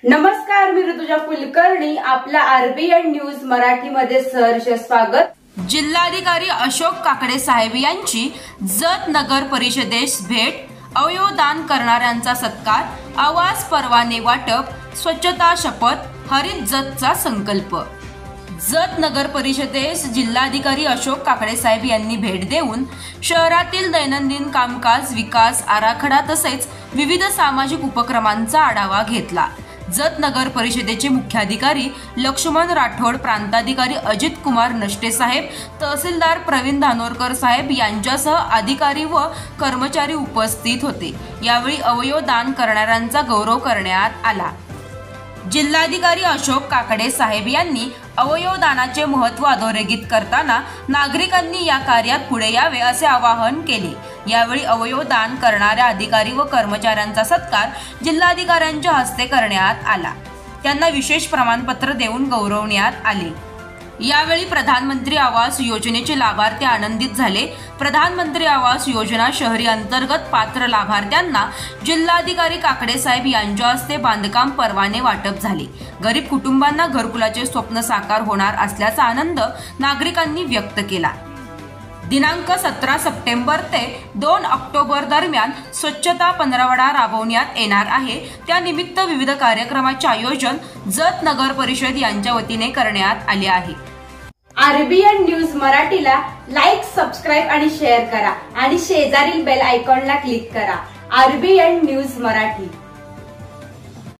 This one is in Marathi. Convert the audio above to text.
नमस्कार, मी ऋतुजा कुलकर्णी. आपल्या आरबीएन न्यूज मराठीमध्ये सहर्ष स्वागत. जिल्हाधिकारी अशोक काकडे साहेब यांची जत नगर परिषदेस भेट, अवयवदान करणाऱ्यांचा सत्कार, आवास परवाने वाटप, स्वच्छता शपथ, हरित जतचा संकल्प. जत नगर परिषदेस जिल्हाधिकारी अशोक काकडे साहेब यांनी भेट देऊन शहरातील दैनंदिन कामकाज, विकास आराखडा तसेच विविध सामाजिक उपक्रमांचा आढावा घेतला. जत नगर परिषदेचे मुख्याधिकारी लक्ष्मण राठोड, प्रांताधिकारी अजित कुमार नष्टे साहेब, तहसीलदार प्रवीण धानोरकर साहेब यांच्यासह अधिकारी व कर्मचारी उपस्थित होते. यावेळी अवयवदान करणाऱ्यांचा गौरव करण्यात आला. जिल्हाधिकारी अशोक काकडे साहेब यांनी अवयवदानाचे महत्त्व अधोरेखित करताना नागरिकांनी या कार्यात पुढे यावे असे आवाहन केले. यावेळी अवयवदान करणाऱ्या अधिकारी व कर्मचाऱ्यांचा सत्कार जिल्हाधिकाऱ्यांच्या हस्ते करण्यात आला. त्यांना विशेष प्रमाणपत्र देऊन गौरवण्यात आले. यावेळी प्रधानमंत्री आवास योजनेचे लाभार्थी आनंदित झाले. प्रधानमंत्री आवास योजना शहरी अंतर्गत पात्र लाभार्थ्यांना जिल्हाधिकारी काकडे साहेब यांच्या हस्ते बांधकाम परवाने वाटप झाले. गरीब कुटुंबांना घरकुलाचे स्वप्न साकार होणार असल्याचा आनंद नागरिकांनी व्यक्त केला. दिनांक 17 सप्टेंबर ते 2 ऑक्टोबर दरम्यान स्वच्छता पंधरवडा राबवण्यात येणार आहे. त्यानिमित्त विविध कार्यक्रमाचे आयोजन जत नगर परिषद यांच्या वतीने करण्यात आले आहे. आरबीएन न्यूज मराठीला लाईक, सबस्क्राईब आणि शेअर करा आणि शेजारील बेल आयकॉनला क्लिक करा. RBN news Marathi.